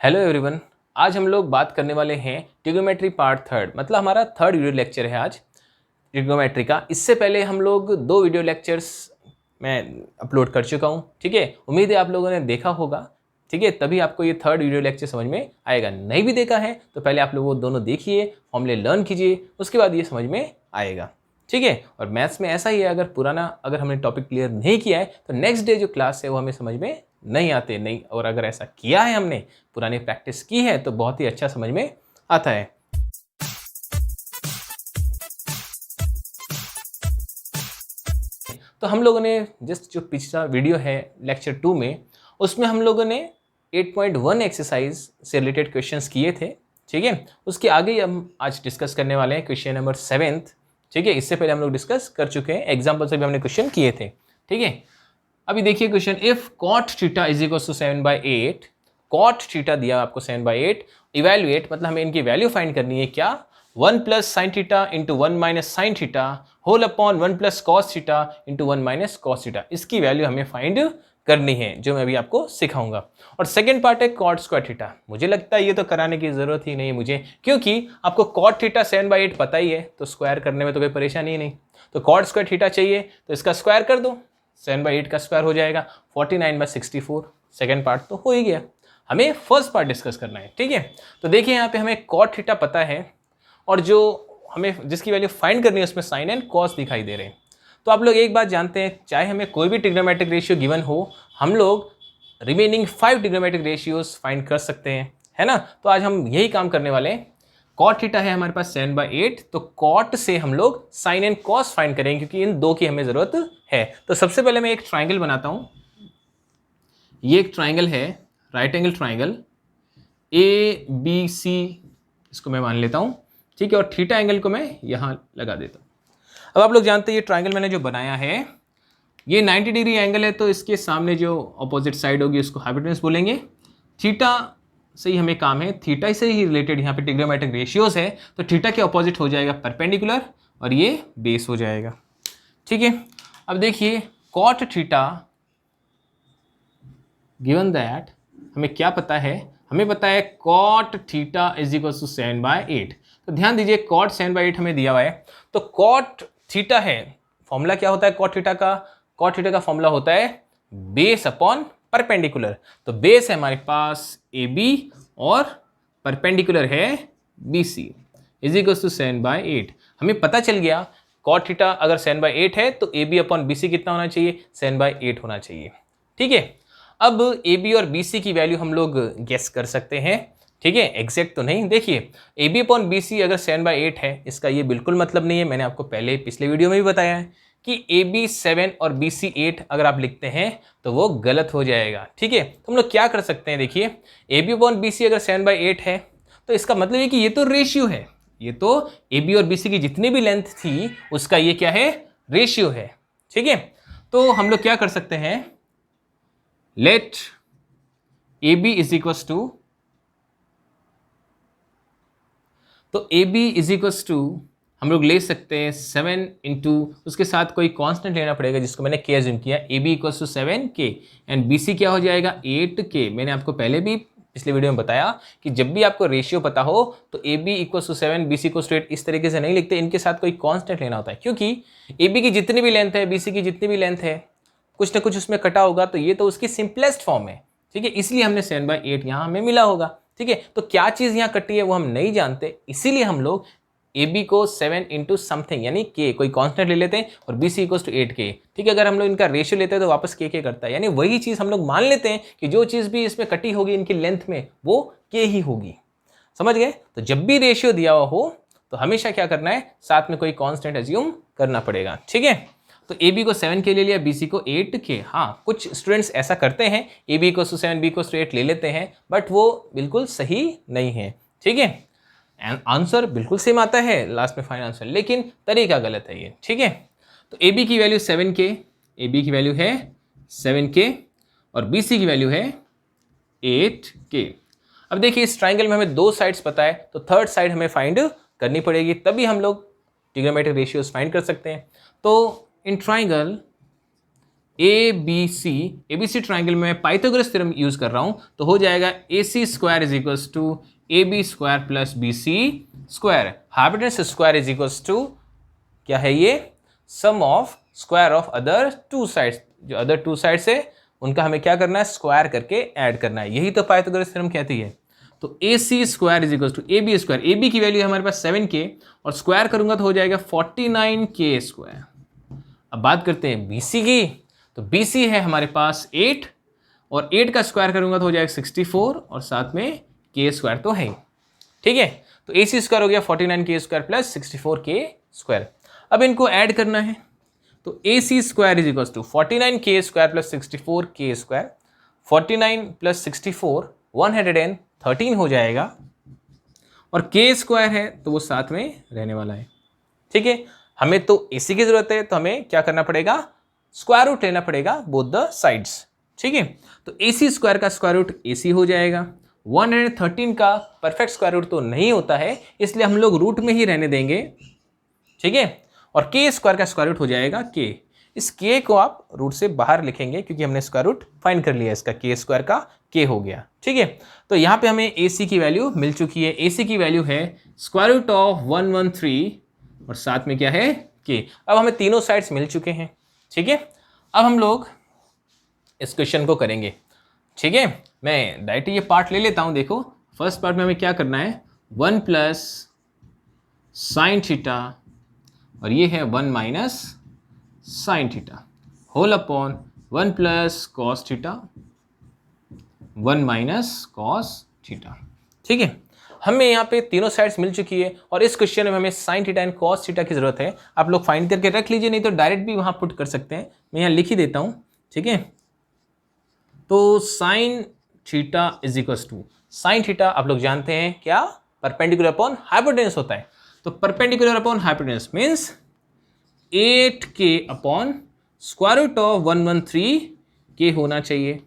Hello everyone. आज हम लोग बात करने वाले हैं ट्रिग्नोमेट्री पार्ट थर्ड, मतलब हमारा थर्ड वीडियो लेक्चर है आज ट्रिग्नोमेट्री का। इससे पहले हम लोग 2 वीडियो लेक्चर्स मैं अपलोड कर चुका हूँ, ठीक है। उम्मीद है आप लोगों ने देखा होगा, ठीक है, तभी आपको ये थर्ड वीडियो लेक्चर समझ में आएगा। नहीं भी देखा है तो पहले आप लोग वो दोनों देखिए, फॉर्मूले लर्न कीजिए, उसके बाद ये समझ में आएगा, ठीक है। और मैथ्स में ऐसा ही है, अगर हमने टॉपिक क्लियर नहीं किया है तो नेक्स्ट डे जो क्लास है वो हमें समझ में नहीं आते नहीं, और अगर ऐसा किया है, हमने पुरानी प्रैक्टिस की है तो बहुत ही अच्छा समझ में आता है। तो हम लोगों ने जस्ट जो पिछला वीडियो है लेक्चर 2 में, उसमें हम लोगों ने 8.1 एक्सरसाइज से रिलेटेड क्वेश्चंस किए थे, ठीक है। उसके आगे हम आज डिस्कस करने वाले हैं क्वेश्चन नंबर 7, ठीक है। इससे पहले हम लोग डिस्कस कर चुके हैं, एग्जाम्पल से भी हमने क्वेश्चन किए थे, ठीक है। अभी देखिए question, if cot theta is equal to 7/8, cot theta दिया आपको 7/8, इवेल्युएट मतलब हमें इनकी वैल्यू फाइंड करनी है क्या, 1 plus sine theta into 1 minus sine theta whole upon 1 plus cos theta into 1 minus cos theta, इसकी वैल्यू हमें फाइंड करनी है, जो मैं अभी आपको सिखाऊंगा। और सेकंड पार्ट है कॉट स्क्वायर थीटा। मुझे लगता है ये तो कराने की जरूरत ही नहीं है मुझे, क्योंकि आपको कॉट थीटा 7/8 पता ही है, तो स्क्वायर करने में तो कोई परेशानी ही नहीं। तो कॉट स्क्वायर थीटा चाहिए तो इसका स्क्वायर कर दो, 7/8 का स्क्वायर हो जाएगा 49/64। सेकेंड पार्ट तो हो ही गया, हमें फर्स्ट पार्ट डिस्कस करना है, ठीक है। तो देखिए यहाँ पे हमें कॉट थीटा पता है, और जो हमें जिसकी वैल्यू फाइंड करनी है उसमें साइन एंड कॉस दिखाई दे रहे हैं। तो आप लोग एक बात जानते हैं, चाहे हमें कोई भी ट्रिग्नोमेट्रिक रेशियो गिवन हो, हम लोग रिमेनिंग 5 ट्रिग्नोमेट्रिक रेशियोज फाइंड कर सकते हैं, है ना। तो आज हम यही काम करने वाले हैं। कॉट थीटा है हमारे पास 7/8, तो कॉट से हम लोग साइन एंड कॉस फाइंड करेंगे, क्योंकि इन दो की हमें जरूरत है। तो सबसे पहले मैं एक ट्राइंगल बनाता हूं। ये एक ट्राइंगल है, राइट एंगल ट्राइंगल ABC, इसको मैं मान लेता हूं, ठीक है। और थीटा एंगल को मैं यहां लगा देता हूं। अब आप लोग जानते हैं ये ट्राइंगल मैंने जो बनाया है ये 90 डिग्री एंगल है, तो इसके सामने जो अपोजिट साइड होगी उसको हाइपोटेन्यूज बोलेंगे। थीटा से ही हमें काम है, थीटा से ही रिलेटेड यहाँ पे ट्रिग्नोमेट्रिक रेशियोज है, तो थीटा के अपोजिट हो जाएगा परपेंडिकुलर और ये बेस हो जाएगा, ठीक है। अब देखिए कॉट थीटा गिवन दैट, हमें क्या पता है, हमें पता है cot theta is equal to 7/8। तो ध्यान दीजिए कॉट 7/8 हमें दिया हुआ है, तो कॉट थीटा है, फॉर्मूला क्या होता है कॉट थीटा का, कॉट थीटा का फॉर्मूला होता है बेस अपॉन परपेंडिकुलर। तो बेस है हमारे पास AB और परपेंडिकुलर है BC इज इक्वल टू 7/8। हमें पता चल गया कॉट थीटा अगर 7/8 है तो AB अपॉन BC कितना होना चाहिए, 7/8 होना चाहिए, ठीक है। अब AB और BC की वैल्यू हम लोग गेस कर सकते हैं, ठीक है, एग्जैक्ट तो नहीं। देखिए AB अपॉन BC अगर 7/8 है, इसका ये बिल्कुल मतलब नहीं है, मैंने आपको पहले पिछले वीडियो में भी बताया है कि AB 7 और BC 8 अगर आप लिखते हैं तो वो गलत हो जाएगा, ठीक है। तो हम लोग क्या कर सकते हैं, देखिए AB अपॉन BC अगर 7/8 है तो इसका मतलब है कि ये तो रेशियो है, ये तो AB और BC की जितनी भी लेंथ थी उसका ये क्या है, रेशियो है, ठीक है। तो हम लोग क्या कर सकते हैं, let AB is equals to, तो AB इज इक्वल्स टू हम लोग ले सकते हैं 7 इंटू, उसके साथ कोई कांस्टेंट लेना पड़ेगा जिसको मैंने K अज्यूम किया, AB equals to 7K and BC क्या हो जाएगा 8K। मैंने आपको पहले भी पिछले वीडियो में बताया कि जब भी आपको रेशियो पता हो तो AB equals to 7 BC equals to 8 इस तरीके से नहीं लिखते, इनके साथ कोई कांस्टेंट लेना होता है, क्योंकि AB की जितनी भी लेंथ है, BC की जितनी भी लेंथ है, कुछ ना कुछ उसमें कटा होगा, तो ये तो उसकी सिंपलेस्ट फॉर्म है, ठीक है, इसलिए हमने 7/8 यहाँ हमें मिला होगा, ठीक है। तो क्या चीज़ यहाँ कटी है वो हम नहीं जानते, इसीलिए हम लोग AB को 7 इंटू समथिंग यानी K कोई कांस्टेंट ले लेते हैं और BC इक्वल्स टू 8K, ठीक है। अगर हम लोग इनका रेशियो लेते हैं तो वापस K करता है, यानी वही चीज़ हम लोग मान लेते हैं कि जो चीज़ भी इसमें कटी होगी इनकी लेंथ में वो K ही होगी, समझ गए। तो जब भी रेशियो दिया हुआ हो तो हमेशा क्या करना है, साथ में कोई कॉन्स्टेंट एज्यूम करना पड़ेगा, ठीक है। तो AB को 7K ले लिया, BC को 8K। हाँ, कुछ स्टूडेंट्स ऐसा करते हैं, AB को 7 B को 8 ले लेते हैं, बट वो बिल्कुल सही नहीं है, ठीक है। आंसर बिल्कुल सेम आता है लास्ट में फाइनल आंसर, लेकिन तरीका गलत है ये, ठीक है। तो AB की वैल्यू 7K, AB की वैल्यू है 7K और BC की वैल्यू है 8K। अब देखिए इस ट्राइंगल में हमें 2 साइड्स पता है, तो थर्ड साइड हमें फाइंड करनी पड़ेगी, तभी हम लोग ट्रिग्नोमेट्रिक रेशियोज फाइंड कर सकते हैं। तो इन ट्राइंगल ABC ट्राइंगल में पाइथागोरस थ्योरम यूज कर रहा हूं, तो हो जाएगा AC square is equals to AB square plus BC square. Hypotenuse square is equals to क्या है ये, sum of square of other two sides. जो अदर टू साइड्स है उनका हमें क्या करना है, स्क्वायर करके ऐड करना है। यही तो पाइथागोरस थ्योरम कहती है। तो AC square is equals to AB square. AB की वैल्यू है हमारे पास 7K और स्क्वायर करूंगा तो हो जाएगा 49K स्क्वायर। अब बात करते हैं BC की, तो BC है हमारे पास 8 और 8 का स्क्वायर करूंगा तो हो जाएगा 64 और साथ में K स्क्वायर तो है। ठीक है, तो AC स्क्वायर हो गया 49K square plus 64K square. अब इनको ऐड करना है, तो AC square is equals to 49K square plus 64K square. 49 प्लस 64 113 हो जाएगा और K स्क्वायर है तो वो साथ में रहने वाला है। ठीक है, हमें तो AC की जरूरत है, तो हमें क्या करना पड़ेगा, स्क्वायर रूट लेना पड़ेगा बोथ द साइड्स। ठीक है, तो AC स्क्वायर का स्क्वायर रूट AC हो जाएगा। 113 का परफेक्ट स्क्वायर रूट तो नहीं होता है, इसलिए हम लोग रूट में ही रहने देंगे। ठीक है, और K स्क्वायर का स्क्वायर रूट हो जाएगा K। इस K को आप रूट से बाहर लिखेंगे क्योंकि हमने स्क्वायर रूट फाइंड कर लिया, इसका K स्क्वायर का K हो गया। ठीक है, तो यहाँ पे हमें AC की वैल्यू मिल चुकी है। AC की वैल्यू है स्क्वायर रूट ऑफ 113 और साथ में क्या है K। अब हमें तीनों साइड्स मिल चुके हैं। ठीक है, अब हम लोग इस क्वेश्चन को करेंगे। ठीक है, मैं डायरेक्ट ये पार्ट ले लेता हूँ। देखो फर्स्ट पार्ट में हमें क्या करना है, 1 प्लस साइन थीटा और ये है 1 minus sine theta whole upon 1 plus cos theta 1 minus cos theta. ठीक है, हमें यहाँ पे तीनों साइड्स मिल चुकी है और इस क्वेश्चन में हमें sine theta and cos theta की जरूरत है। आप लोग फाइंड करके रख लीजिए, नहीं तो डायरेक्ट भी वहां पुट कर सकते हैं। मैं यहाँ लिख ही देता हूँ। ठीक है, तो sine theta is equals to, sine theta आप लोग जानते हैं क्या, परपेंडिकुलर अपॉन हाइपोटेनस होता है। तो perpendicular upon hypotenuse means 8K upon square root of 113K होना चाहिए।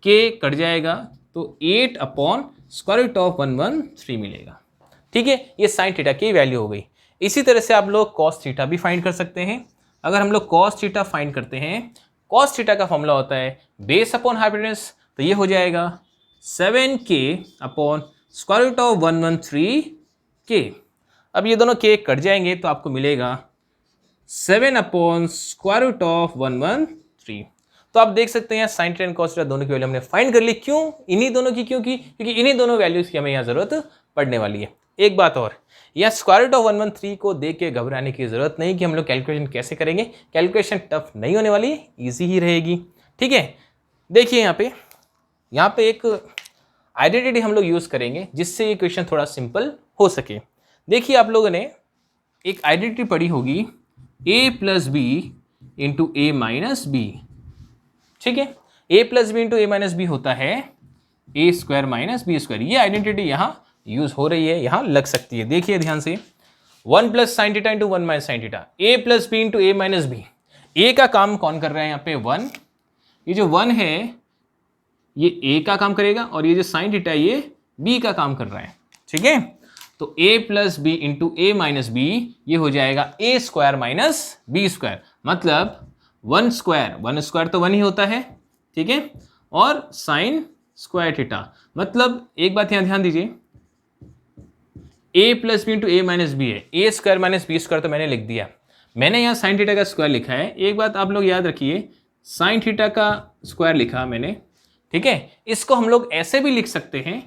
K कट जाएगा तो 8 अपॉन स्क्वायर रूट ऑफ 113 मिलेगा। ठीक है, ये साइन थीटा की वैल्यू हो गई। इसी तरह से आप लोग कॉस थीटा भी फाइंड कर सकते हैं। अगर हम लोग कॉस थीटा फाइंड करते हैं, कॉस थीटा का फॉर्मूला होता है बेस अपॉन हाइपोटेनस, तो ये हो जाएगा 7K upon square root of 113K। अब ये दोनों K कट जाएंगे तो आपको मिलेगा 7 अपॉन स्क्वायर रूट ऑफ 113। तो आप देख सकते हैं sine theta and cos theta दोनों की वैल्यू हमने फाइंड कर ली। क्यों इन्हीं दोनों की, क्योंकि इन्हीं दोनों वैल्यूज की हमें यहाँ जरूरत पड़ने वाली है। एक बात और, यहाँ स्क्वायर रूट ऑफ 113 को देख के घबराने की जरूरत नहीं कि हम लोग कैलकुलेशन कैसे करेंगे। कैलकुलेशन टफ नहीं होने वाली, ईजी ही रहेगी। ठीक है, देखिए यहाँ पे एक आइडेंटिटी हम लोग यूज करेंगे जिससे ये क्वेश्चन थोड़ा सिंपल हो सके। देखिए आप लोगों ने एक आइडेंटिटी पढ़ी होगी, a plus B into A minus B. ठीक है, a plus B into A minus B होता है A square minus B square. ये आइडेंटिटी यहाँ यूज हो रही है, यहाँ लग सकती है। देखिए ध्यान से, 1 plus sine theta into 1 minus sine theta, A plus B into A minus B. A का काम कौन कर रहा है यहाँ पे, 1। ये जो 1 है ये ए का काम करेगा और ये जो साइन थीटा ये बी का काम कर रहा है। ठीक है, तो a plus B into A minus B ये हो जाएगा A square minus B square. मतलब 1 स्क्वायर तो 1 ही होता है। ठीक है, और साइन स्क्वायर थीटा, मतलब एक बात यहाँ ध्यान दीजिए, a plus B into A minus B है, A square minus B square तो मैंने लिख दिया। मैंने यहाँ साइन थीटा का स्क्वायर लिखा है। एक बात आप लोग याद रखिए, साइन थीटा का स्क्वायर लिखा मैंने। ठीक है, इसको हम लोग ऐसे भी लिख सकते हैं,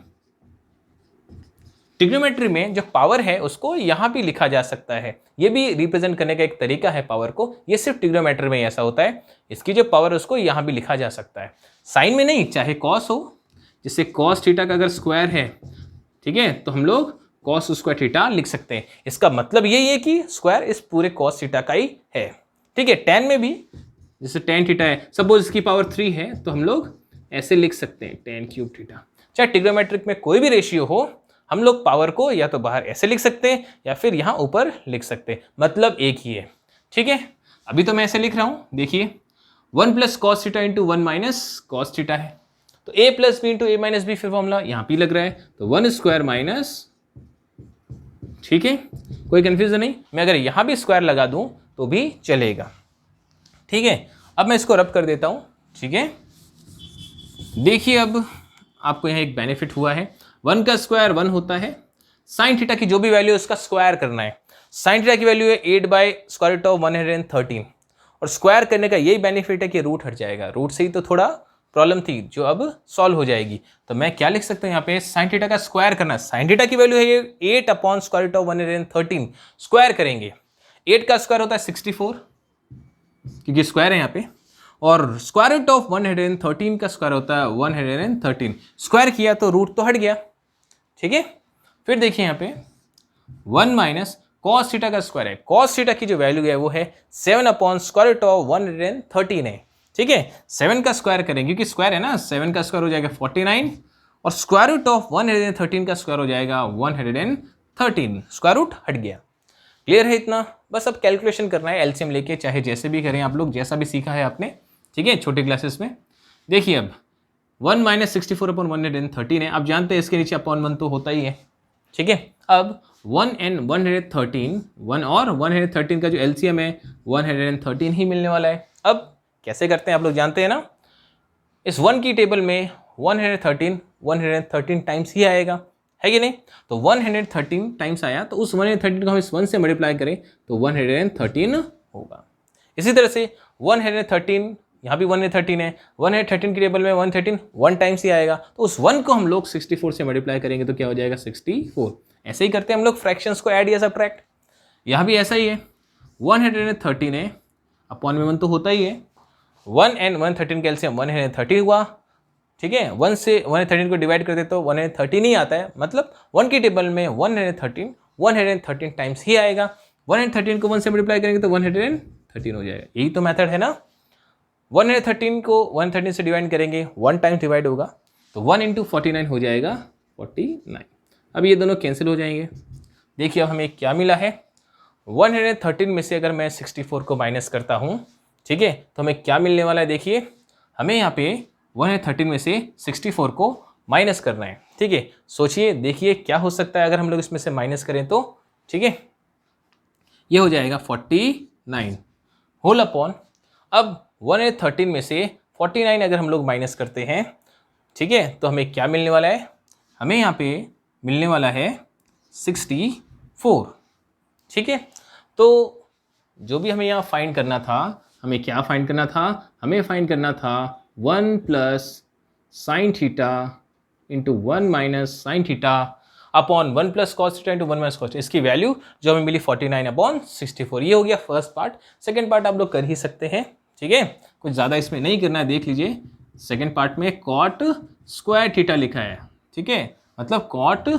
ट्रिग्नोमेट्री में जो पावर है उसको यहां भी लिखा जा सकता है। ये भी रिप्रेजेंट करने का एक तरीका है पावर को। ये सिर्फ ट्रिग्नोमेट्री में ऐसा होता है, इसकी जो पावर है उसको यहां भी लिखा जा सकता है, साइन में नहीं। चाहे कॉस हो, जैसे कॉस थीटा का अगर स्क्वायर है, ठीक है, तो हम लोग कॉस स्क्वायर थीटा लिख सकते हैं। इसका मतलब यही है कि स्क्वायर इस पूरे कॉस थीटा का ही है। ठीक है, टेन में भी जैसे टेन थीटा है, सपोज इसकी पावर 3 है तो हम लोग ऐसे लिख सकते हैं टेन क्यूब थीटा। चाहे ट्रिग्नोमेट्रिक में कोई भी रेशियो हो, हम लोग पावर को या तो बाहर ऐसे लिख सकते हैं या फिर यहाँ ऊपर लिख सकते हैं, मतलब एक ही है। ठीक है, अभी तो मैं ऐसे लिख रहा हूँ। देखिए 1 plus cos theta into 1 minus cos theta है, तो a plus B into A minus B फिर फॉर्मूला यहाँ भी लग रहा है, तो 1 स्क्वायर माइनस। ठीक है, कोई कंफ्यूजन नहीं। मैं अगर यहाँ भी स्क्वायर लगा दूँ तो भी चलेगा। ठीक है, अब मैं इसको रब कर देता हूँ, ठीक है। देखिए अब आपको यहाँ एक बेनिफिट हुआ है, 1 का स्क्वायर 1 होता है, साइन थीटा की जो भी वैल्यू है उसका स्क्वायर करना है। साइन थीटा की वैल्यू है 8/√113, और स्क्वायर करने का यही बेनिफिट है कि रूट हट जाएगा। रूट से ही तो थोड़ा प्रॉब्लम थी जो अब सॉल्व हो जाएगी। तो मैं क्या लिख सकता हूँ यहाँ पे, साइन थीटा का स्क्वायर करना है। साइन थीटा की वैल्यू है ये 8/√113, स्क्वायर करेंगे। 8 का स्क्वायर होता है 64, क्योंकि स्क्वायर है यहाँ पे, और स्क्वायर रूट ऑफ 113 का स्क्वायर होता है 113। स्क्वायर किया तो रूट तो हट गया, ठीक है। फिर देखिए यहाँ पे 1 माइनस कॉस थीटा का स्क्वायर है। कॉस थीटा की जो वैल्यू है वो है 7/√113 है, ठीक है। 7 का स्क्वायर करेंगे क्योंकि स्क्वायर है ना, 7 का स्क्वायर हो जाएगा 49, और स्क्वायर रूट ऑफ 113 का स्क्वायर हो जाएगा 113, स्क्वायर रूट हट गया। क्लियर है इतना? बस अब कैलकुलेशन करना है एलसीएम लेके, चाहे जैसे भी करें आप लोग, जैसा भी सीखा है आपने, ठीक है, छोटे क्लासेस में। देखिए अब 1 माइनस 64/113 है, आप जानते हैं इसके नीचे अपॉन 1 तो होता ही है, ठीक है। अब 1 and 113, 1 और 113 का जो एलसीएम है 113 ही मिलने वाला है। अब कैसे करते हैं आप लोग जानते हैं ना, इस 1 की टेबल में 113 टाइम्स ही आएगा, है कि नहीं। तो 113 टाइम्स आया तो उस 113 को हम इस 1 से मल्टीप्लाई करें तो 113 होगा। इसी तरह से 113, यहाँ भी 113 है, 113 की टेबल में 113 1 टाइम्स ही आएगा, तो उस 1 को हम लोग 64 से मल्टीप्लाई करेंगे तो क्या हो जाएगा 64। ऐसे ही करते हैं हम लोग फ्रैक्शंस को ऐड या सबट्रैक्ट, यहाँ भी ऐसा ही है। 113 है, अपॉन में 1 तो होता ही है, 1 and 113 का एलसीएम 113 हुआ, ठीक है। 1 से 113 को डिवाइड कर दे तो 113 ही आता है, मतलब 1 की टेबल में 113 टाइम्स ही आएगा। 113 को 1 से मल्टीप्लाई करेंगे तो 113 हो जाएगा। यही तो मेथड है ना। 113 को 113 से डिवाइड करेंगे, 1 टाइम डिवाइड होगा तो 1 × 49 हो जाएगा 49। अब ये दोनों कैंसिल हो जाएंगे। देखिए अब हमें क्या मिला है, 113 में से अगर मैं 64 को माइनस करता हूँ, ठीक है, तो हमें क्या मिलने वाला है। देखिए हमें यहाँ पे 113 में से 64 को माइनस करना है, ठीक है। सोचिए देखिए क्या हो सकता है अगर हम लोग इसमें से माइनस करें तो, ठीक है, ये हो जाएगा 49 होल अपॉन, अब 113 में से 49 अगर हम लोग माइनस करते हैं, ठीक है, तो हमें क्या मिलने वाला है, हमें यहाँ पे मिलने वाला है 64, ठीक है। तो जो भी हमें यहाँ फाइंड करना था, हमें क्या फाइंड करना था, हमें फाइंड करना था 1 plus sine theta into 1 minus sine theta upon 1 plus cos theta into 1 minus cos theta. इसकी वैल्यू जो हमें मिली 49/64। ये हो गया फर्स्ट पार्ट। सेकेंड पार्ट आप लोग कर ही सकते हैं, ठीक है, कुछ ज़्यादा इसमें नहीं करना है। देख लीजिए सेकेंड पार्ट में कॉट स्क्वायर थीटा लिखा है, ठीक है, मतलब कॉट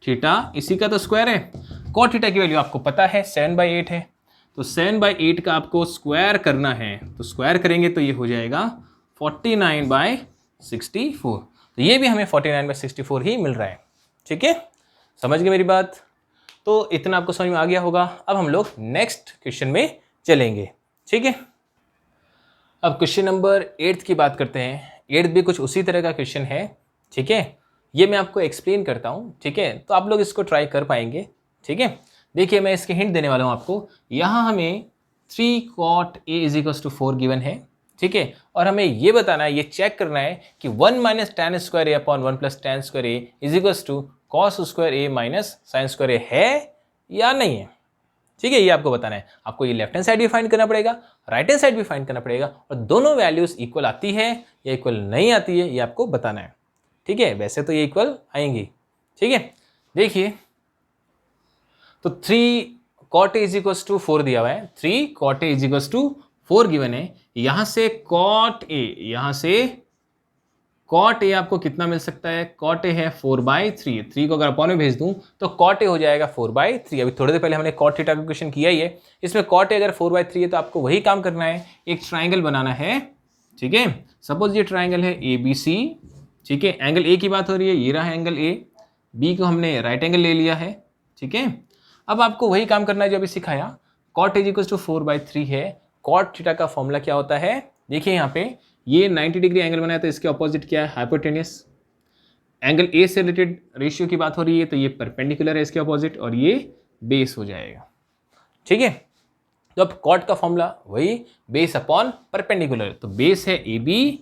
थीटा इसी का तो स्क्वायर है। कॉट थीटा की वैल्यू आपको पता है 7/8 है, तो 7/8 का आपको स्क्वायर करना है, तो स्क्वायर करेंगे तो ये हो जाएगा 49/64। तो ये भी हमें 49/64 ही मिल रहा है, ठीक है। समझ गए मेरी बात? तो इतना आपको समझ में आ गया होगा। अब हम लोग नेक्स्ट क्वेश्चन में चलेंगे, ठीक है। अब क्वेश्चन नंबर 8 की बात करते हैं। 8 भी कुछ उसी तरह का क्वेश्चन है, ठीक है। ये मैं आपको एक्सप्लेन करता हूँ, ठीक है, तो आप लोग इसको ट्राई कर पाएंगे, ठीक है। देखिए मैं इसके हिंट देने वाला हूँ आपको। यहाँ हमें 3 cot A = 4 गिवन है, ठीक है, और हमें ये बताना है, ये चेक करना है कि 1 माइनस tan स्क्वायर ए अपॉन 1 प्लस tan स्क्वायर ए = cos स्क्वायर ए माइनस साइन स्क्वायर ए है या नहीं है, ठीक है। ये आपको बताना है। आपको ये लेफ्ट हैंड साइड भी फाइंड करना पड़ेगा, राइट हैंड साइड भी फाइंड करना पड़ेगा, और दोनों वैल्यूज इक्वल आती है या इक्वल नहीं आती है ये आपको बताना है, ठीक है। वैसे तो ये इक्वल आएंगी, ठीक है। देखिए तो 3 cot A = 4 दिया हुआ है, 3 cot A = 4 गिवन है। यहाँ से cot A, यहाँ से cot A आपको कितना मिल सकता है, cot A है 4/3, 3 को अगर अपॉन में भेज दूं तो cot A हो जाएगा 4/3। अभी थोड़ी देर पहले हमने cot थीटा का क्वेश्चन किया ही है, इसमें cot A अगर 4/3 है तो आपको वही काम करना है, एक ट्राइंगल बनाना है, ठीक है। सपोज ये ट्राइंगल है ABC, ठीक है, एंगल A की बात हो रही है, ये रहा एंगल A, B को हमने राइट एंगल ले लिया है, ठीक है। अब आपको वही काम करना है जो अभी सिखाया। cot A = 4/3 है, cot थीटा का फॉर्मूला क्या होता है, देखिए यहाँ पे ये 90 डिग्री एंगल बनाया तो इसके ऑपोजिट क्या है, हाइपोटेनियस। एंगल A से रिलेटेड रेशियो की बात हो रही है तो ये परपेंडिकुलर है इसके ऑपोजिट, और ये बेस हो जाएगा, ठीक है। तो अब कॉट का फॉर्मूला वही बेस अपॉन परपेंडिकुलर, तो बेस है ए बी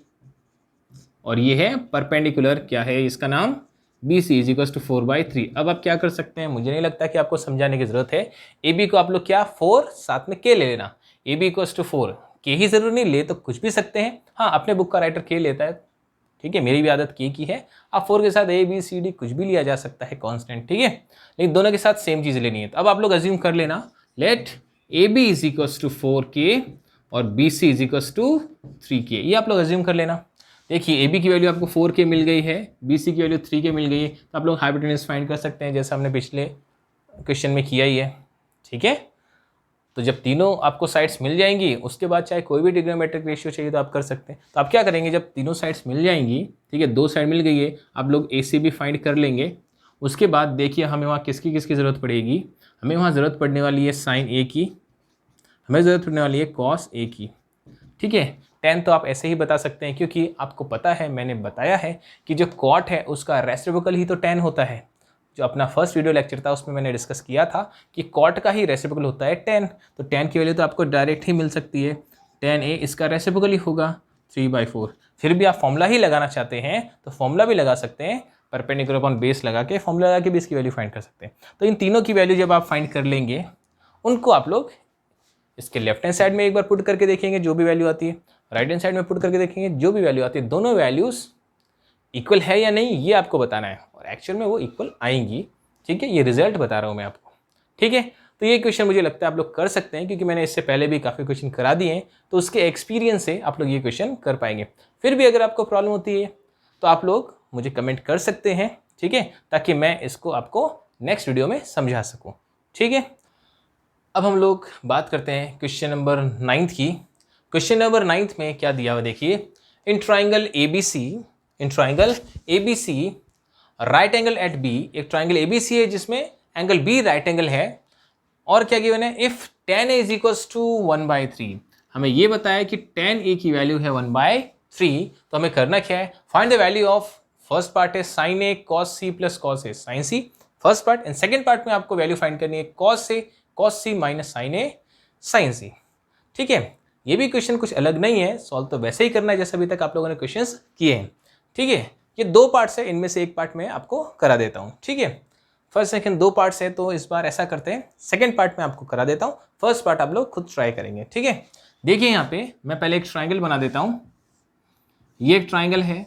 और ये है परपेंडिकुलर, क्या है इसका नाम, B C is equal to 4/3। अब आप क्या कर सकते हैं, मुझे नहीं लगता कि आपको समझाने की जरूरत है। ए बी को आप लोग क्या 4 साथ में के ले लेना, ए बी इक्वल टू 4, के ही जरूर नहीं, ले तो कुछ भी सकते हैं। हाँ, अपने बुक का राइटर के लेता है, ठीक है, मेरी भी आदत के की है। आप 4 के साथ ए बी सी डी कुछ भी लिया जा सकता है कांस्टेंट, ठीक है, लेकिन दोनों के साथ सेम चीज़ लेनी है। तो अब आप लोग अज्यूम कर लेना, let A B is equal to 4k और B C is equal to 3k, ये आप लोग अज्यूम कर लेना। देखिए ए बी की वैल्यू आपको 4k मिल गई है, बी सी की वैल्यू 3k मिल गई है, तो आप लोग हाइपोटेन्यूज फाइंड कर सकते हैं जैसा हमने पिछले क्वेश्चन में किया ही है, ठीक है। तो जब तीनों आपको साइड्स मिल जाएंगी, उसके बाद चाहे कोई भी ट्रिग्नोमेट्रिक रेशियो चाहिए तो आप कर सकते हैं। तो आप क्या करेंगे, जब तीनों साइड्स मिल जाएंगी, ठीक है, 2 साइड मिल गई है, आप लोग ए सी भी फाइंड कर लेंगे। उसके बाद देखिए हमें वहाँ किसकी किसकी ज़रूरत पड़ेगी, हमें वहाँ ज़रूरत पड़ने वाली है साइन ए की, हमें ज़रूरत पड़ने वाली है कॉस ए की, ठीक है। टेन तो आप ऐसे ही बता सकते हैं क्योंकि आपको पता है, मैंने बताया है कि जो कॉट है उसका रेसिप्रोकल ही तो टेन होता है। जो अपना फर्स्ट वीडियो लेक्चर था उसमें मैंने डिस्कस किया था कि कॉट का ही रेसिप्रोकल होता है टेन, तो टेन की वैल्यू तो आपको डायरेक्ट ही मिल सकती है, टेन ए इसका रेसिप्रोकल ही होगा 3/4। फिर भी आप फॉर्मूला ही लगाना चाहते हैं तो फॉर्मूला भी लगा सकते हैं, परपेंडिकुलर अपॉन बेस लगा के फॉर्मूला लगा के भी इसकी वैल्यू फाइंड कर सकते हैं। तो इन तीनों की वैल्यू जब आप फाइंड कर लेंगे, उनको आप लोग इसके लेफ्ट हैंड साइड में एक बार पुट करके देखेंगे जो भी वैल्यू आती है, राइट हैंड साइड में पुट करके देखेंगे जो भी वैल्यू आती है, दोनों वैल्यूज इक्वल है या नहीं ये आपको बताना है, और एक्चुअल में वो इक्वल आएंगी, ठीक है, ये रिजल्ट बता रहा हूँ मैं आपको, ठीक है। तो ये क्वेश्चन मुझे लगता है आप लोग कर सकते हैं क्योंकि मैंने इससे पहले भी काफ़ी क्वेश्चन करा दिए हैं, तो उसके एक्सपीरियंस से आप लोग ये क्वेश्चन कर पाएंगे। फिर भी अगर आपको प्रॉब्लम होती है तो आप लोग मुझे कमेंट कर सकते हैं, ठीक है, ताकि मैं इसको आपको नेक्स्ट वीडियो में समझा सकूँ, ठीक है। अब हम लोग बात करते हैं क्वेश्चन नंबर 9 की। क्वेश्चन नंबर 9 में क्या दिया हुआ देखिए, in triangle A B C right angle at B, एक ट्राइंगल ए बी सी है जिसमें एंगल बी राइट एंगल है, और क्या गिवन है, if tan a is equals to 1/3। हमें ये बताया कि tan a की वैल्यू है 1/3, तो हमें करना क्या है, find the value of, first part है sin a cos c plus cos a sin c, first part, and second part में आपको वैल्यू फाइंड करनी है cos c minus sin a sin c, ठीक है। ये भी क्वेश्चन कुछ अलग नहीं है, सॉल्व तो वैसे ही करना है जैसे अभी तक आप लोगों ने क्वेश्चंस किए हैं, ठीक है। ये 2 पार्ट्स है, इनमें से एक पार्ट मैं आपको करा देता हूँ, ठीक है। फर्स्ट सेकंड 2 पार्ट्स है, तो इस बार ऐसा करते हैं, सेकंड पार्ट में आपको करा देता हूँ, फर्स्ट पार्ट आप लोग खुद ट्राई करेंगे, ठीक है। देखिए यहाँ पे मैं पहले एक ट्राइंगल बना देता हूँ, ये एक ट्राइंगल है,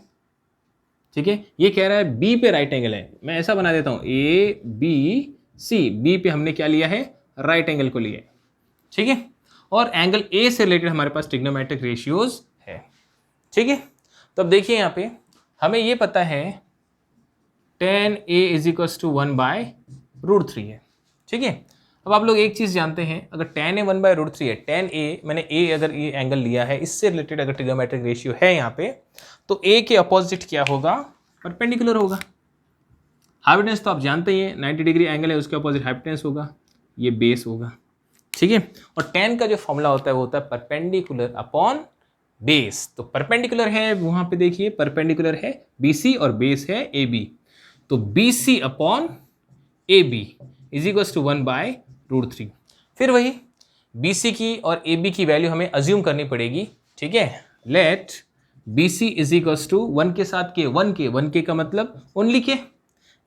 ठीक है, ये कह रहा है बी पे राइट एंगल है, मैं ऐसा बना देता हूँ ए बी सी, बी पे हमने क्या लिया है, राइट एंगल को लिया है, ठीक है, और एंगल ए से रिलेटेड हमारे पास ट्रिग्नोमेट्रिक रेशियोज है, ठीक है। तो अब देखिए यहाँ पे हमें ये पता है tan a is equals to 1/√3 है, ठीक है। अब आप लोग एक चीज़ जानते हैं, अगर tan a 1/√3 है, tan a मैंने a अगर ये एंगल लिया है, इससे रिलेटेड अगर ट्रिग्नोमेट्रिक रेशियो है यहाँ पे, तो a के अपोजिट क्या होगा, परपेंडिकुलर होगा। हाइपोटेन्यूज तो आप जानते ही हैं, 90 डिग्री एंगल है, उसके अपोजिट हाइपोटेन्यूज होगा, ये बेस होगा, ठीक है। और tan का जो फॉर्मूला होता है वो होता है परपेंडिकुलर अपॉन बेस, तो परपेंडिकुलर है वहाँ पे देखिए, परपेंडिकुलर है BC और बेस है AB, तो BC upon AB is equals to 1/√3। फिर वही BC की और AB की वैल्यू हमें अज्यूम करनी पड़ेगी, ठीक है। Let BC is equals to 1 के साथ के 1k का मतलब ओनली के,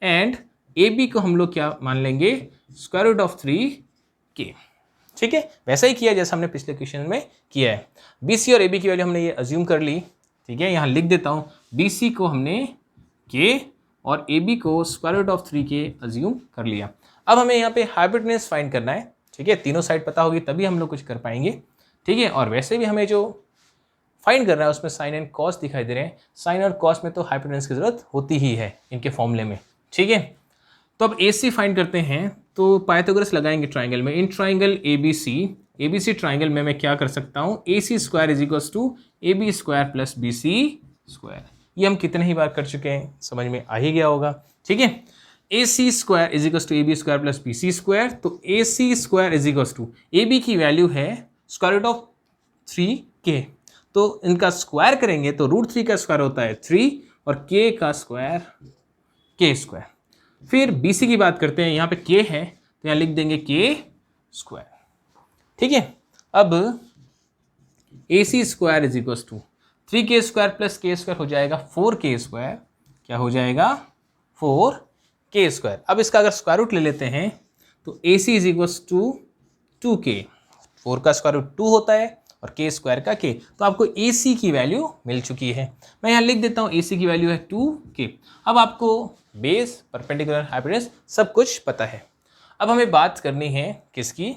एंड AB को हम लोग क्या मान लेंगे, स्क्वायर रूट ऑफ 3k, ठीक है। वैसा ही किया जैसा हमने पिछले क्वेश्चन में किया है। BC और AB की वैल्यू हमने ये अज्यूम कर ली, ठीक है, यहाँ लिख देता हूँ, BC को हमने k और AB को square root of 3k assume कर लिया। अब हमें यहाँ पे हाइपोटेन्यूज फाइंड करना है, ठीक है, तीनों साइड पता होगी तभी हम लोग कुछ कर पाएंगे, ठीक है। और वैसे भी हमें जो फाइंड करना है उसमें साइन एंड कॉस दिखाई दे रहे हैं, साइन और कॉस में तो हाइपोटेन्यूज की जरूरत होती ही है इनके फॉर्मूले में, ठीक है। तो अब AC फाइंड करते हैं, तो पाइथागोरस लगाएंगे ट्राइंगल में, इन ट्राइंगल ABC ट्राइंगल में मैं क्या कर सकता हूँ, AC square is equals to AB square plus BC square, ये हम कितने ही बार कर चुके हैं, समझ में आ ही गया होगा, ठीक है। AC square is equals to AB square plus BC square, तो AC square is equals to, AB की वैल्यू है स्क्वायर रूट ऑफ 3k, तो इनका स्क्वायर करेंगे तो √3 का स्क्वायर होता है 3 और k का स्क्वायर k स्क्वायर। फिर BC की बात करते हैं, यहाँ पे k है तो यहाँ लिख देंगे k स्क्वायर, ठीक है। अब AC square is equal to 3k² plus k² हो जाएगा 4k²। क्या हो जाएगा? 4k²। अब इसका अगर स्क्वायर रूट ले लेते हैं तो AC is equal to 2k। 4 का स्क्वायर रूट 2 होता है और k² का k, तो आपको AC की वैल्यू मिल चुकी है। मैं यहाँ लिख देता हूँ AC की वैल्यू है 2k। अब आपको बेस, परपेंडिकुलर, हाइपोटेन्यूज सब कुछ पता है। अब हमें बात करनी है किसकी?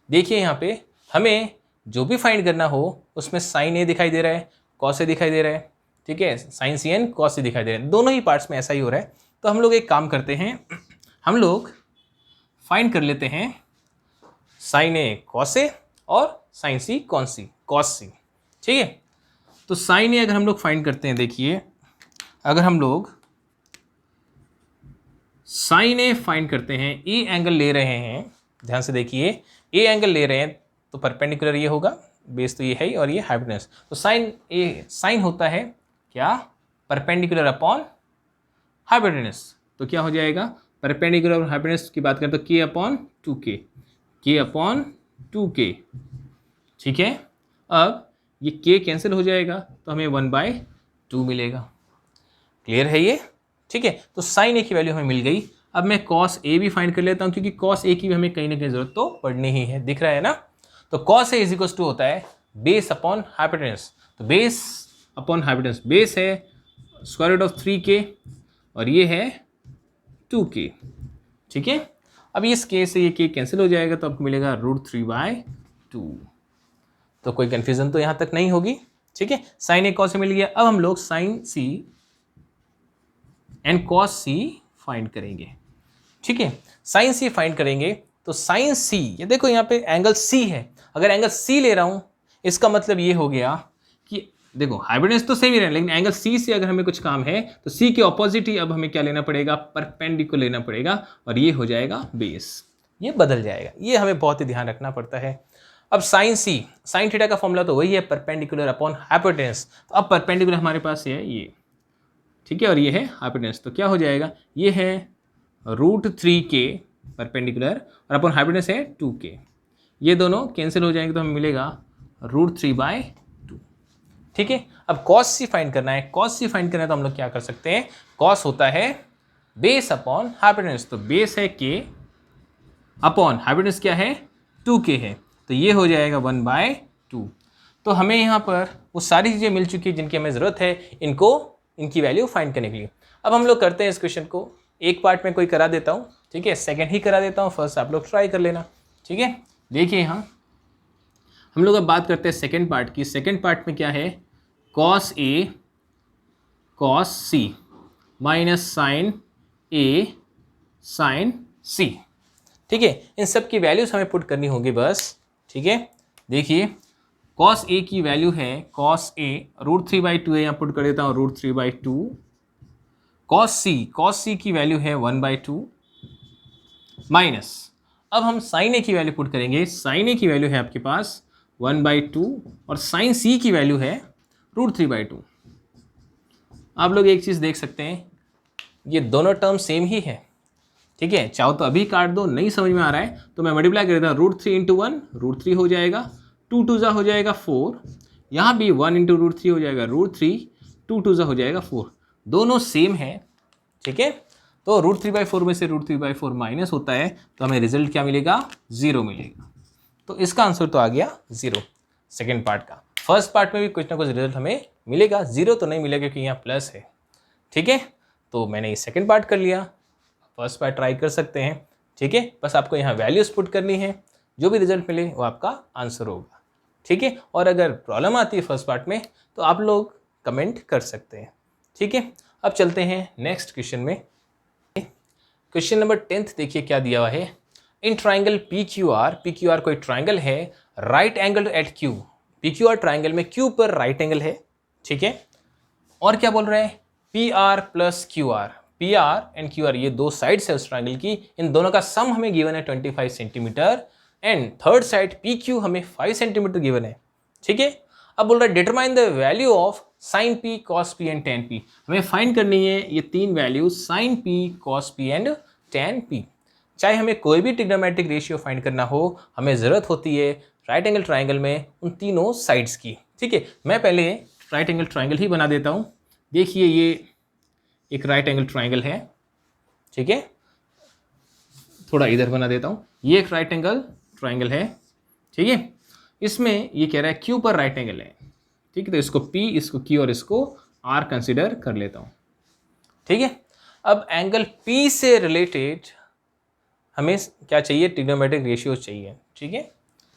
देखिए यहाँ पे हमें जो भी फाइंड करना हो उसमें साइन ए दिखाई दे रहा है, कॉस ए दिखाई दे रहा है, ठीक है, साइन सी एन कॉस सी दिखाई दे रहा है, दोनों ही पार्ट्स में ऐसा ही हो रहा है। तो हम लोग एक काम करते हैं, हम लोग फाइंड कर लेते हैं साइन ए कॉस ए और साइन सी कॉस सी, ठीक है। तो साइन ए अगर हम लोग फाइंड करते हैं, देखिए अगर हम लोग साइन ए फाइंड करते हैं, ए एंगल ले रहे हैं, ध्यान से देखिए, ए एंगल ले रहे हैं तो परपेंडिकुलर ये होगा, बेस तो ये है ही और ये हाइपोटेन्यूज। तो साइन ए, साइन होता है क्या? Perpendicular upon hypotenuse. तो क्या हो जाएगा? परपेंडिकुलर और हाइपोटेन्यूज की बात करें तो k upon 2k, k upon 2k, ठीक है। अब ये k कैंसिल हो जाएगा तो हमें 1/2 मिलेगा। क्लियर है ये? ठीक है। तो साइन ए की वैल्यू हमें मिल गई। अब मैं कॉस ए भी फाइंड कर लेता हूँ, क्योंकि कॉस ए की भी हमें कहीं ना कहीं जरूरत तो पड़नी ही है, दिख रहा है ना। तो cos A is equal to होता है बेस अपॉन हाइपोटेन्यूज। तो बेस अपॉन हाइपोटेन्यूज, बेस है स्क्वायर रूट ऑफ 3k और ये है 2k, ठीक है। अब इस k से ये k कैंसिल हो जाएगा तो आपको मिलेगा √3/2। तो कोई कन्फ्यूजन तो यहाँ तक नहीं होगी, ठीक है। साइन ए कॉस ए मिल गया। अब हम लोग sine C and cos C find करेंगे, ठीक है। साइन सी फाइंड करेंगे तो साइन सी, ये देखो यहाँ पे एंगल सी है, अगर एंगल सी ले रहा हूँ इसका मतलब ये हो गया कि देखो हाइपोटेन्यूज तो सेम ही रहे, लेकिन एंगल सी से अगर हमें कुछ काम है तो सी के ऑपोजिट ही अब हमें क्या लेना पड़ेगा? परपेंडिकुलर लेना पड़ेगा और ये हो जाएगा बेस, ये बदल जाएगा। ये हमें बहुत ही ध्यान रखना पड़ता है। अब साइन सी, साइन थीटा का फॉर्मूला तो वही है, परपेंडिकुलर अपॉन हाइपोटेन्यूज। तो अब परपेंडिकुलर हमारे पास ये, ठीक है, और ये है हाइपोटेन्यूज। तो क्या हो जाएगा? ये है √3k परपेंडिकुलर और अपॉन हाइपोटेन्यूज है 2k, ये दोनों कैंसिल हो जाएंगे तो हमें मिलेगा √3/2, ठीक है। अब कॉस सी फाइंड करना है, कॉस सी फाइंड करना है तो हम लोग क्या कर सकते हैं? कॉस होता है बेस अपॉन हाइपोटेन्यूज। तो बेस है k अपॉन हाइपोटेन्यूज क्या है? 2k है, तो ये हो जाएगा 1/2। तो हमें यहाँ पर वो सारी चीज़ें मिल चुकी है जिनकी हमें ज़रूरत है इनकी वैल्यू फाइंड करने के लिए। अब हम लोग करते हैं इस क्वेश्चन को, एक पार्ट में कोई करा देता हूँ, ठीक है, सेकंड ही करा देता हूँ, फर्स्ट आप लोग ट्राई कर लेना, ठीक है। देखिए यहाँ हम लोग अब बात करते हैं सेकंड पार्ट की। सेकंड पार्ट में क्या है? Cos A cos C minus sign A sign सी, ठीक है। इन सब की वैल्यूज हमें पुट करनी होगी बस, ठीक है। देखिए कॉस ए की वैल्यू है कॉस ए √3/2 है, यहाँ पुट कर देता हूँ √3/2। कॉस सी की वैल्यू है 1/2 माइनस, अब हम साइन ए की वैल्यू पुट करेंगे। साइन ए की वैल्यू है आपके पास 1/2 और साइन सी की वैल्यू है √3/2। आप लोग एक चीज़ देख सकते हैं, ये दोनों टर्म सेम ही है, ठीक है। चाहो तो अभी काट दो, नहीं समझ में आ रहा है तो मैं मल्टीप्लाई कर देता हूँ, √3 × 1 √3 हो जाएगा, 2 2 हो जाएगा 4, यहाँ भी 1 × √3 हो जाएगा √3, 2 2 हो जाएगा 4, दोनों सेम है, ठीक है। तो √3/4 में से √3/4 माइनस होता है तो हमें रिजल्ट क्या मिलेगा? 0 मिलेगा। तो इसका आंसर तो आ गया 0 सेकेंड पार्ट का। फर्स्ट पार्ट में भी कुछ ना कुछ रिजल्ट हमें मिलेगा, 0 तो नहीं मिलेगा क्योंकि यहाँ प्लस है, ठीक है। तो मैंने ये सेकेंड पार्ट कर लिया, फर्स्ट पार्ट ट्राई कर सकते हैं, ठीक है। बस आपको यहाँ वैल्यूज पुट करनी है, जो भी रिजल्ट मिले वो आपका आंसर होगा, ठीक है। और अगर प्रॉब्लम आती है फर्स्ट पार्ट में तो आप लोग कमेंट कर सकते हैं, ठीक है। अब चलते हैं नेक्स्ट क्वेश्चन में। क्वेश्चन नंबर 10 देखिए क्या दिया हुआ है। इन ट्राइंगल PQR कोई ट्राइंगल है, right angle at Q, PQR triangle में Q पर राइट एंगल है, ठीक है। और क्या बोल रहे हैं? PR + QR, PR and QR ये दो साइड्स है उस ट्राइंगल की, इन दोनों का सम हमें गिवन है 25 centimetre and third side PQ हमें 5 सेंटीमीटर गिवन है, ठीक है। अब बोल रहा है determine the value of sine P, cos P and tan P। हमें फाइंड करनी है ये तीन value sine P, cos P and tan P। चाहे हमें कोई भी ट्रिग्नोमेट्रिक रेशियो फाइंड करना हो, हमें ज़रूरत होती है राइट एंगल ट्राइंगल में उन तीनों साइड्स की। ठीक है, मैं पहले राइट एंगल ट्राइंगल ही बना देता हूँ। देखिए ये एक राइट एंगल ट्राइंगल है, ठीक है, थोड़ा इधर बना देता हूँ। ये एक राइट एंगल ट्राइंगल है, ठीक है, इसमें ये कह रहा है Q पर राइट एंगल है, ठीक है, तो इसको P, इसको Q और इसको R कंसिडर कर लेता हूँ। ठीक है, अब एंगल P से रिलेटेड हमें क्या चाहिए, ट्रिग्नोमेट्रिक रेशियो चाहिए। ठीक है,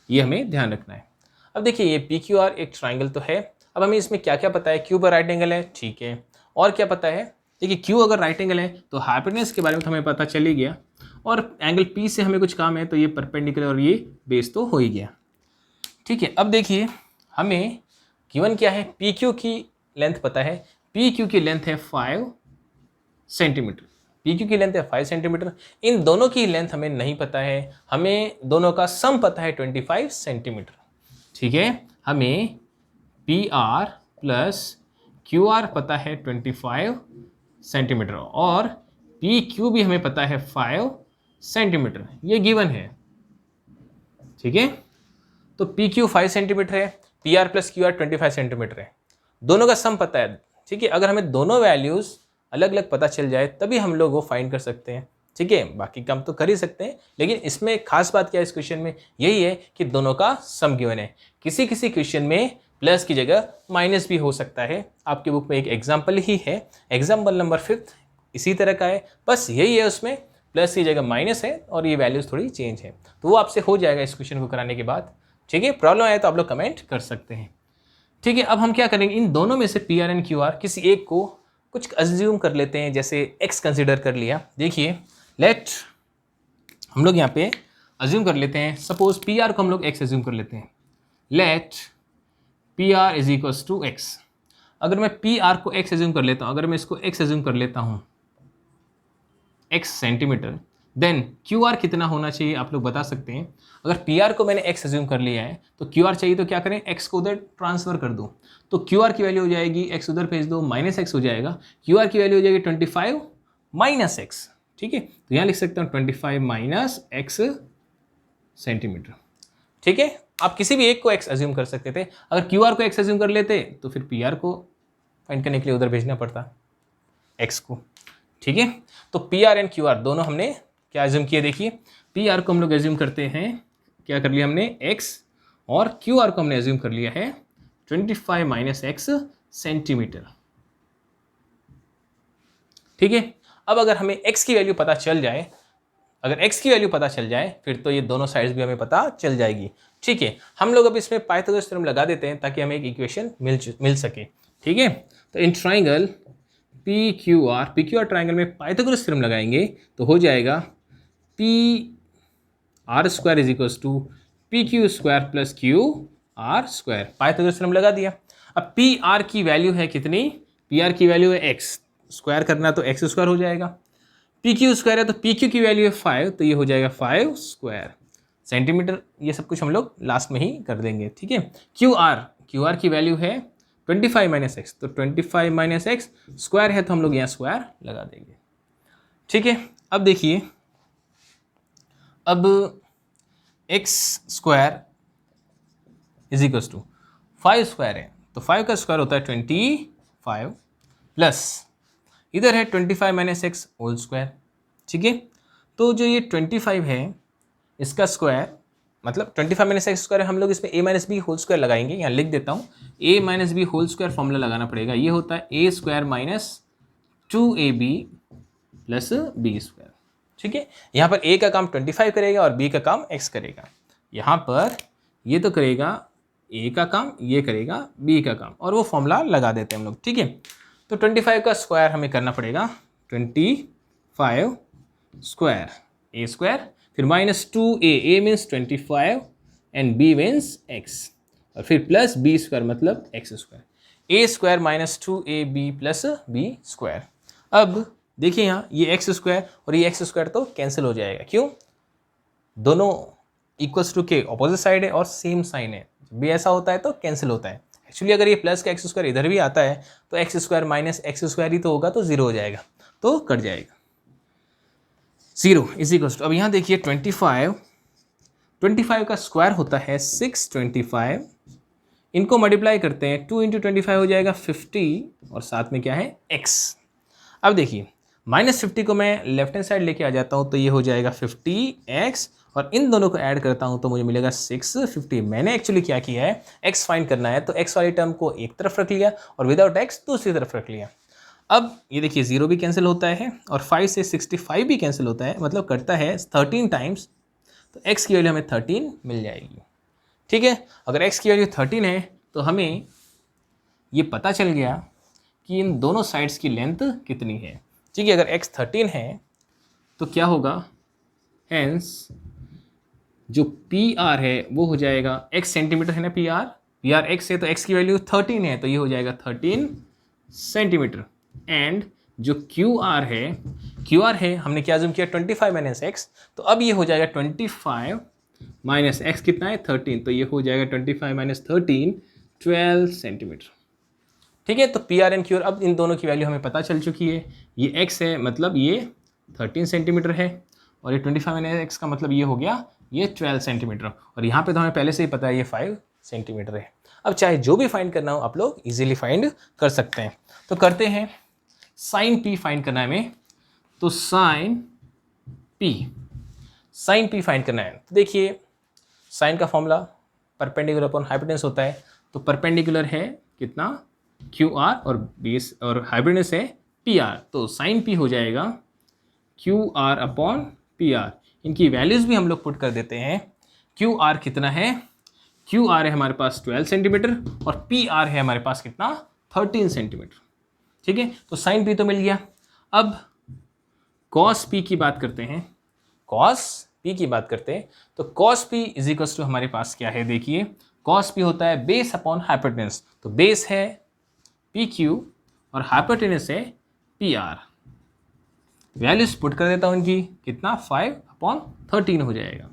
ये हमें ध्यान रखना है। अब देखिए ये PQR एक ट्राइंगल तो है। अब हमें इसमें क्या क्या पता है, Q पर राइट एंगल है, ठीक है, और क्या पता है, देखिए Q अगर राइट एंगल है तो हाइपोटेनस के बारे में तो हमें पता चल ही गया, और एंगल P से हमें कुछ काम है तो ये परपेंडिकुलर और ये बेस तो हो ही गया। ठीक है, अब देखिए हमें गिवन क्या है, PQ की लेंथ पता है, PQ की लेंथ है 5 सेंटीमीटर, PQ की लेंथ है 5 सेंटीमीटर। इन दोनों की लेंथ हमें नहीं पता है, हमें दोनों का सम पता है 25 सेंटीमीटर। ठीक है, हमें PR प्लस QR पता है 25 सेंटीमीटर और PQ भी हमें पता है 5 सेंटीमीटर, ये गिवन है। ठीक है, तो PQ 5 सेंटीमीटर है, PR प्लस QR 25 सेंटीमीटर है, दोनों का सम पता है। ठीक है, अगर हमें दोनों वैल्यूज़ अलग अलग पता चल जाए तभी हम लोग वो फाइंड कर सकते हैं। ठीक है, बाकी काम तो कर ही सकते हैं, लेकिन इसमें खास बात क्या है इस क्वेश्चन में, यही है कि दोनों का सम गिवन है। किसी किसी क्वेश्चन में प्लस की जगह माइनस भी हो सकता है, आपके बुक में एक एग्जाम्पल ही है, एग्जाम्पल नंबर 5 इसी तरह का है, बस यही है, उसमें प्लस की जगह माइनस है और ये वैल्यूज़ थोड़ी चेंज है, तो वो आपसे हो जाएगा इस क्वेश्चन को कराने के बाद। ठीक है, प्रॉब्लम आए तो आप लोग कमेंट कर सकते हैं। ठीक है, अब हम क्या करेंगे, इन दोनों में से PR एंड QR किसी एक को कुछ अज्यूम कर लेते हैं, जैसे x कंसिडर कर लिया। देखिए लेट हम लोग यहाँ पे अज्यूम कर लेते हैं, सपोज PR को हम लोग x अज्यूम कर लेते हैं, let PR is equals to x। अगर मैं PR को x अज्यूम कर लेता हूँ, अगर मैं इसको x अज्यूम कर लेता हूँ x सेंटीमीटर, देन QR कितना होना चाहिए आप लोग बता सकते हैं। अगर PR को मैंने x अज्यूम कर लिया है तो QR चाहिए, तो क्या करें, x को उधर ट्रांसफर कर दो, तो QR की वैल्यू हो जाएगी, x उधर भेज दो, माइनस x हो जाएगा, QR की वैल्यू हो जाएगी 25 माइनस x। ठीक है, तो यहाँ लिख सकते हैं 25 माइनस x सेंटीमीटर। ठीक है, आप किसी भी एक को x अज्यूम कर सकते थे, अगर QR को x अज्यूम कर लेते तो फिर PR को फाइंड करने के लिए उधर भेजना पड़ता x को। ठीक है, तो PR एंड QR दोनों हमने क्या अज्यूम किए, देखिए PR को हम लोग अज्यूम करते हैं, क्या कर लिया हमने x, और QR को हमने अज्यूम कर लिया है 25 माइनस x सेंटीमीटर। ठीक है, अब अगर हमें x की वैल्यू पता चल जाए, अगर x की वैल्यू पता चल जाए फिर तो ये दोनों साइड्स भी हमें पता चल जाएगी। ठीक है, हम लोग अब इसमें पाइथागोरस थ्योरम लगा देते हैं ताकि हमें एक इक्वेशन मिल सके। ठीक है, तो इन ट्राइंगल PQR ट्राइंगल में पाइथागोरस थ्योरम लगाएंगे तो हो जाएगा PR square is equals to PQ square plus QR square. Pythagoras theorem लगा दिया। अब PR की वैल्यू है कितनी, PR की वैल्यू है x, स्क्वायर करना तो x स्क्वायर हो जाएगा, PQ स्क्वायर है तो PQ की वैल्यू है 5, तो ये हो जाएगा 5 स्क्वायर सेंटीमीटर। ये सब कुछ हम लोग लास्ट में ही कर देंगे। ठीक है, QR की वैल्यू है 25 माइनस एक्स, तो 25 माइनस एक्स स्क्वायर है तो हम लोग यहाँ स्क्वायर लगा देंगे। ठीक है, अब देखिए, अब x square is equals to 5 square है तो 5 का स्क्वायर होता है 25 प्लस इधर है 25 माइनस एक्स होल स्क्वायर। ठीक है, तो जो ये 25 है इसका स्क्वायर मतलब 25 माइनस एक्स स्क्वायर, हम लोग इसमें a minus B whole square लगाएंगे। यहाँ लिख देता हूँ, a minus B whole square formula लगाना पड़ेगा, ये होता है a square minus 2ab plus B square. ठीक है, यहाँ पर a का काम 25 करेगा और b का काम x करेगा। यहाँ पर ये तो करेगा a का काम, ये करेगा b का काम, और वो फॉर्मूला लगा देते हैं हम लोग। ठीक है, तो 25 का स्क्वायर हमें करना पड़ेगा 25 स्क्वायर a स्क्वायर, फिर minus 2a, a means 25 and b means x, और फिर प्लस b स्क्वायर मतलब x square, a square minus 2ab plus b square. अब देखिए यहाँ ये x स्क्वायर और ये x स्क्वायर तो कैंसिल हो जाएगा, क्यों, दोनों इक्वल्स टू के ऑपोजिट साइड है और सेम साइन है, जब भी ऐसा होता है तो कैंसिल होता है। एक्चुअली अगर ये प्लस का एक्स स्क्वायर इधर भी आता है तो X square minus X square ही तो होगा, तो जीरो हो जाएगा, तो कट जाएगा, जीरो इज इक्वल्स टू। अब यहाँ देखिए 25 25 का स्क्वायर होता है 625, इनको मल्टीप्लाई करते हैं 2 × 25 हो जाएगा 50 और साथ में क्या है x। अब देखिए -50 को मैं लेफ्ट हैंड साइड लेके आ जाता हूँ तो ये हो जाएगा 50x और इन दोनों को ऐड करता हूँ तो मुझे मिलेगा 650। मैंने एक्चुअली क्या किया है, x फाइंड करना है तो x वाली टर्म को एक तरफ रख लिया और विदाउट x दूसरी तरफ रख लिया। अब ये देखिए 0 भी कैंसिल होता है और 5 से 65 भी कैंसिल होता है, मतलब करता है 13 टाइम्स, तो x की वैल्यू हमें 13 मिल जाएगी। ठीक है, अगर x की वैल्यू 13 है तो हमें ये पता चल गया कि इन दोनों साइड्स की लेंथ कितनी है। ठीक है, अगर x 13 है तो क्या होगा, हेंस जो PR है वो हो जाएगा, x सेंटीमीटर है ना PR x है तो x की वैल्यू 13 है तो ये हो जाएगा 13 सेंटीमीटर। एंड जो QR है हमने क्या जूम किया 25 - x, तो अब ये हो जाएगा 25 - x कितना है 13, तो ये हो जाएगा 25 - 13 12 सेंटीमीटर। ठीक है, तो PR एंड QR अब इन दोनों की वैल्यू हमें पता चल चुकी है। ये x है मतलब ये 13 सेंटीमीटर है और ये 25 - x का मतलब ये हो गया ये 12 सेंटीमीटर, और यहाँ पे तो हमें पहले से ही पता है ये 5 सेंटीमीटर है। अब चाहे जो भी फाइंड करना हो आप लोग इजीली फाइंड कर सकते हैं। तो करते हैं, साइन P फाइंड करना है हमें, तो साइन P फाइंड करना है। तो देखिए साइन का फॉर्मूला परपेंडिकुलर अपॉन हाइपोटेनस होता है, तो परपेंडिकुलर है कितना QR और बेस और हाइपोटेनस है PR, तो साइन P हो जाएगा QR अपॉन PR। इनकी वैल्यूज़ भी हम लोग पुट कर देते हैं। QR कितना है, QR है हमारे पास 12 सेंटीमीटर और PR है हमारे पास कितना 13 सेंटीमीटर। ठीक है, तो साइन P तो मिल गया। अब कॉस P की बात करते हैं, तो cos P is equals to हमारे पास क्या है, देखिए कॉस P होता है बेस अपॉन हाइपोटेनस, तो बेस है PQ और हाइपोटेनस है PR। वैल्यूज पुट कर देता हूं इनकी, कितना 5/13 हो जाएगा।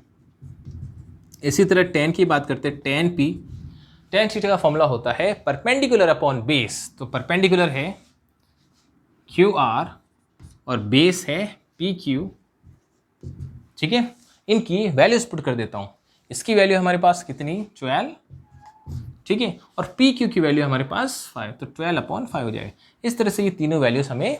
इसी तरह टेन की बात करते हैं, टेन थीटा का फॉर्मूला होता है परपेंडिकुलर अपॉन बेस, तो परपेंडिकुलर है QR और बेस है PQ। ठीक है, इनकी वैल्यूज पुट कर देता हूं, इसकी वैल्यू हमारे पास कितनी 12, ठीक है, और PQ की वैल्यू हमारे पास 5, तो 12/5 हो जाएगा। इस तरह से ये तीनों वैल्यूज हमें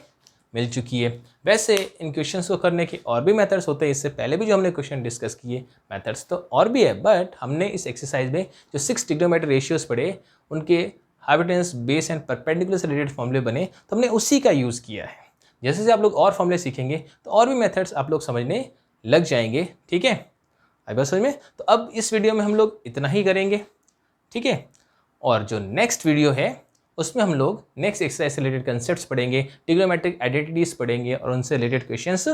मिल चुकी है। वैसे इन क्वेश्चंस को करने के और भी मेथड्स होते हैं, इससे पहले भी जो हमने क्वेश्चन डिस्कस किए मेथड्स तो और भी है, बट हमने इस एक्सरसाइज में जो 6 ट्रिग्नोमेट्री रेशियोज पढ़े उनके हाइपोटेनस, बेस एंड परपेंडिकुलर से रिलेटेड फॉर्मूले बने, तो हमने उसी का यूज़ किया है। जैसे जैसे आप लोग और फॉर्मूले सीखेंगे तो और भी मेथड्स आप लोग समझने लग जाएंगे। ठीक है, आई बात समझ में। तो अब इस वीडियो में हम लोग इतना ही करेंगे, ठीक है, और जो नेक्स्ट वीडियो है उसमें हम लोग नेक्स्ट एक्सरसाइज से रिलेटेड कंसेप्ट्स पढ़ेंगे, ट्रिग्नोमेट्रिक आइडेंटिटीज पढ़ेंगे और उनसे रिलेटेड क्वेश्चंस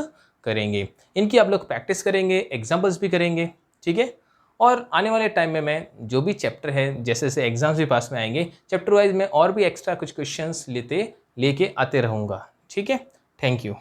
करेंगे। इनकी आप लोग प्रैक्टिस करेंगे, एग्जांपल्स भी करेंगे। ठीक है, और आने वाले टाइम में मैं जो भी चैप्टर है, जैसे जैसे एग्जाम्स भी पास में आएंगे, चैप्टर वाइज में और भी एक्स्ट्रा कुछ क्वेश्चंस लेके आते रहूँगा। ठीक है, थैंक यू।